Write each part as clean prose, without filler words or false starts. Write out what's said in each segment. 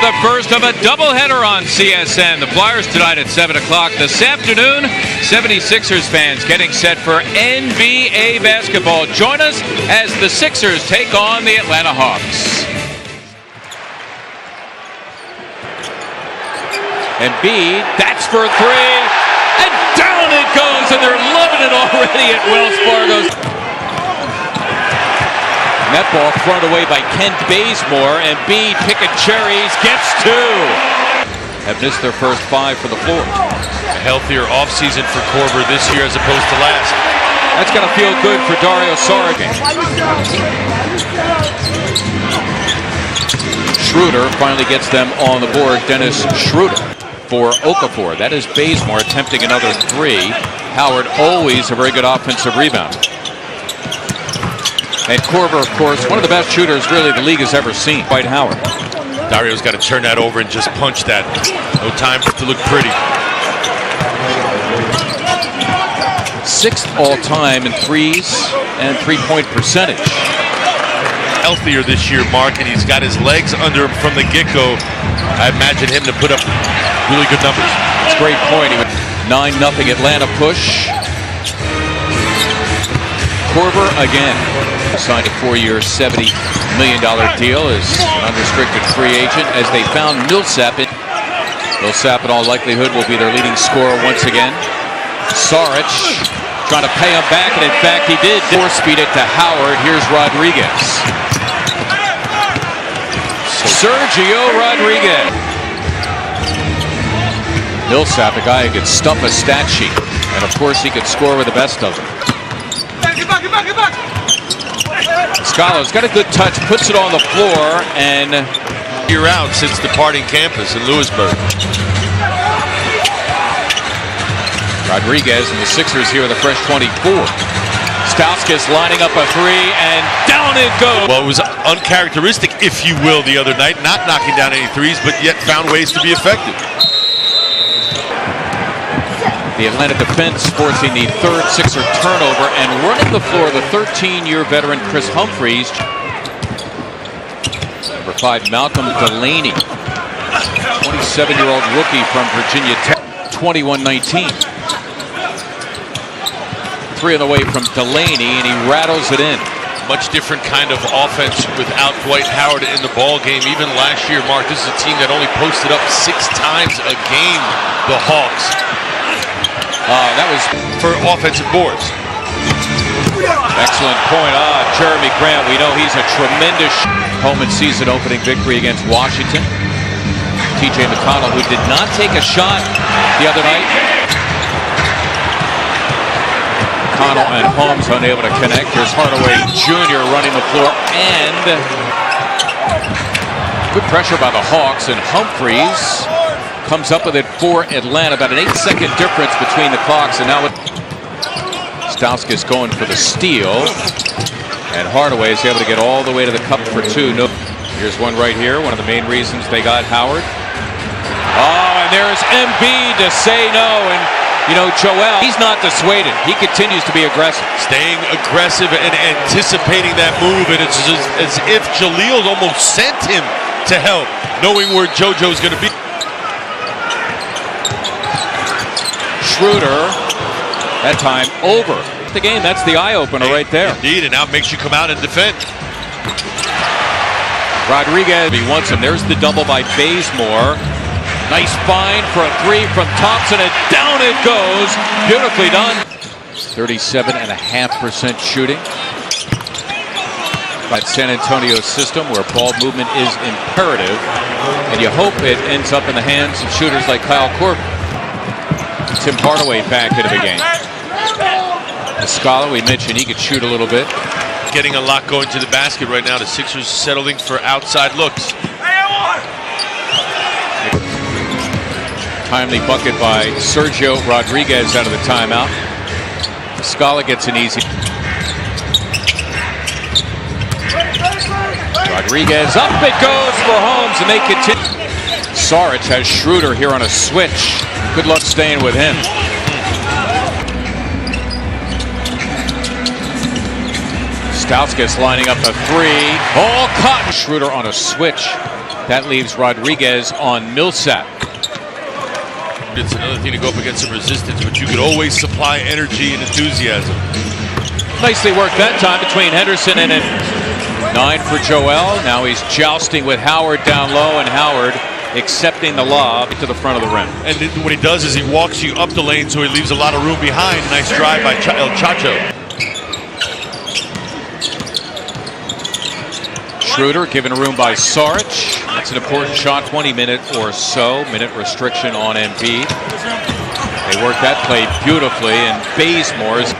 the first of a doubleheader on CSN. The Flyers tonight at 7 o'clock this afternoon. 76ers fans getting set for NBA basketball. Join us as the Sixers take on the Atlanta Hawks. Embiid, that's for three, and down it goes, and they're loving it already at Wells Fargo. That ball thrown away by Kent Bazemore, and Embiid picking cherries, gets two. Have missed their first five for the floor. A healthier offseason for Korver this year as opposed to last. That's going to feel good for Dario Saric. Schroeder finally gets them on the board. Dennis Schroeder for Okafor. That is Bazemore attempting another three. Howard always a very good offensive rebound. And Korver, of course, one of the best shooters really the league has ever seen. Dwight Howard. Dario's got to turn that over and just punch that. No time for it to look pretty. Sixth all-time in threes and three-point percentage. Healthier this year, Mark, and he's got his legs under him from the get-go. I imagine him to put up really good numbers. That's a great point. 9-0 Atlanta push. Korver again. Signed a 4-year, $70 million deal as an unrestricted free agent as they found Millsap. Millsap in all likelihood will be their leading scorer once again. Saric trying to pay him back, and in fact he did. Four-speed it to Howard. Here's Rodriguez. Sergio Rodriguez. Millsap, a guy who could stump a stat sheet, and of course he could score with the best of them. Get back! Scala's got a good touch, puts it on the floor, and year out since departing campus in Lewisburg. Rodriguez and the Sixers here with a fresh 24. Stauskas lining up a three, and down it goes. Well, it was uncharacteristic, if you will, the other night, not knocking down any threes, but yet found ways to be effective. The Atlanta defense forcing the third Sixer turnover and running the floor, the 13-year veteran Chris Humphries. Number 5, Malcolm Delaney, 27-year-old rookie from Virginia Tech, 21-19. Three on the way from Delaney, and he rattles it in. Much different kind of offense without Dwight Howard in the ball game. Even last year, Mark, this is a team that only posted up 6 times a game, the Hawks. That was for offensive boards. Excellent point. Jeremy Grant, we know he's a tremendous home and season opening victory against Washington. TJ McConnell, who did not take a shot the other night. McConnell and Holmes unable to connect. Here's Hardaway Jr. running the floor, and good pressure by the Hawks, and Humphries comes up with it for Atlanta. About an 8-second difference between the clocks, and now Stauskas going for the steal, and Hardaway is able to get all the way to the cup for two. No, here's one right here. One of the main reasons they got Howard. And there's Embiid to say no, and you know Joel, he's not dissuaded. He continues to be aggressive, staying aggressive and anticipating that move, and it's just as if Jaleel almost sent him to help, knowing where JoJo's going to be. Schroeder, that time over the game. That's the eye-opener right there. Indeed, and now it makes you come out and defend. Rodriguez, he wants him. There's the double by Bazemore. Nice find for a three from Thompson, and down it goes. Beautifully done. 37.5% shooting. That San Antonio system where ball movement is imperative, and you hope it ends up in the hands of shooters like Kyle Korver. Tim Hardaway back into the game. Scala, we mentioned he could shoot a little bit. Getting a lot going to the basket right now. The Sixers settling for outside looks. Timely bucket by Sergio Rodriguez out of the timeout. Scala gets an easy. Rodriguez, up it goes for Holmes, and they continue. Saric has Schroeder here on a switch. Good luck staying with him. Stauskas lining up a three. All caught. Schroeder on a switch. That leaves Rodriguez on Millsap. It's another thing to go up against some resistance, but you could always supply energy and enthusiasm. Nicely worked that time between Henderson and 9 for Joel. Now he's jousting with Howard down low, and Howard accepting the lob to the front of the rim. And what he does is he walks you up the lane, so he leaves a lot of room behind. Nice drive by El Chacho. Schroeder given room by Saric. That's an important shot. 20-minute or so minute restriction on Embiid. They work that play beautifully, and Bazemore's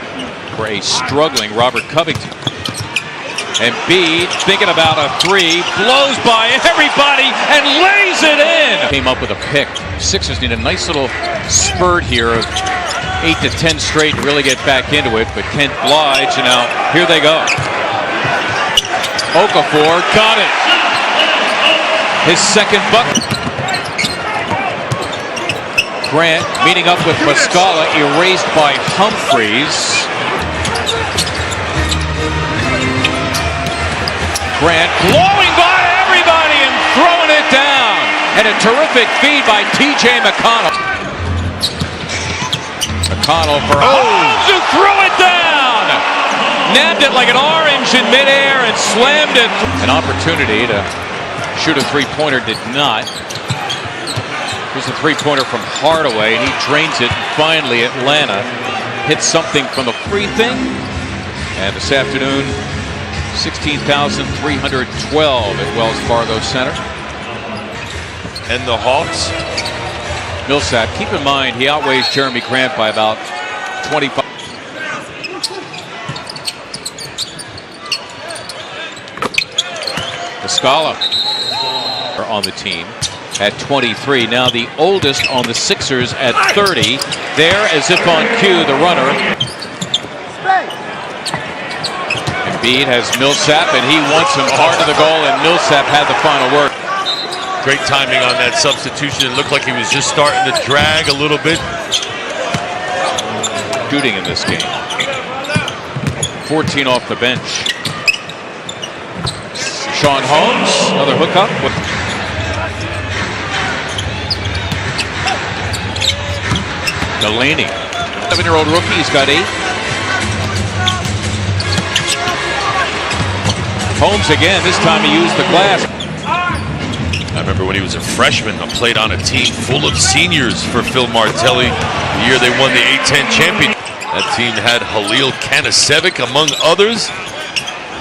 for a struggling Robert Covington. Embiid thinking about a three, blows by everybody and lays it in. Came up with a pick. Sixers need a nice little spurt here of 8 to 10 straight to really get back into it, but Kent Blige, and now here they go. Okafor got it. His second bucket. Grant meeting up with Muscala, erased by Humphries. Grant blowing by everybody and throwing it down. And a terrific feed by T.J. McConnell. McConnell for Holmes, who threw it down. Nabbed it like an orange in midair and slammed it. An opportunity to shoot a three-pointer, did not. Here's a three-pointer from Hardaway, and he drains it. And finally, Atlanta hits something from the free thing. And this afternoon, 16,312 at Wells Fargo Center. And the Hawks. Millsap, keep in mind, he outweighs Jeremy Grant by about 25. Muscala on the team at 23. Now the oldest on the Sixers at 30. There, as if on cue, the runner. Embiid has Millsap, and he wants him hard to the goal, and Millsap had the final word. Great timing on that substitution. It looked like he was just starting to drag a little bit. Shooting in this game. 14 off the bench. Sean Holmes, another hookup. Delaney, 7-year-old rookie, he's got 8. Holmes again, this time he used the glass. I remember when he was a freshman, I played on a team full of seniors for Phil Martelli the year they won the A-10 championship. That team had Halil Kanasevic, among others,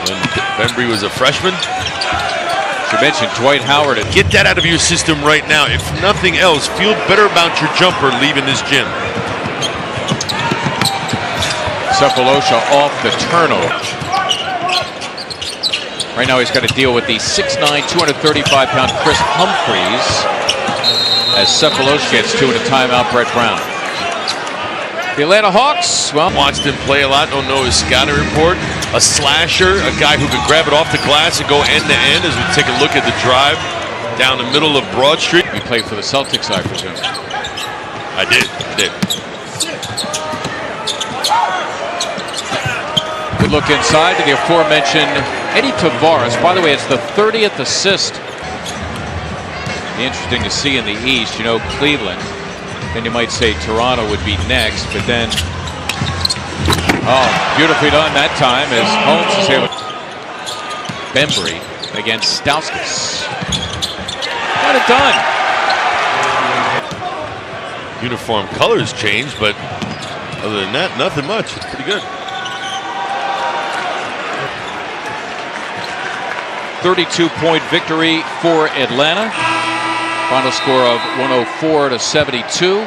when Bembry was a freshman. You mentioned Dwight Howard. Get that out of your system right now. If nothing else, feel better about your jumper leaving this gym. Sefolosha off the turnover. Right now he's got to deal with the 6'9", 235-pound Chris Humphries as Sefolosha gets two in a timeout. Brett Brown. The Atlanta Hawks, well, watched him play a lot, don't know his scouting report. A slasher, a guy who can grab it off the glass and go end to end, as we take a look at the drive down the middle of Broad Street. You played for the Celtics, I presume. I did. Good look inside to the aforementioned Eddie Tavares. By the way, it's the 30th assist. Be interesting to see in the East. You know, Cleveland. Then you might say Toronto would be next, but then, oh, beautifully done that time as Holmes is able. Bembry against Stauskas. Got it done. Uniform colors changed, but other than that, nothing much. It's pretty good. 32-point victory for Atlanta. Final score of 104-72.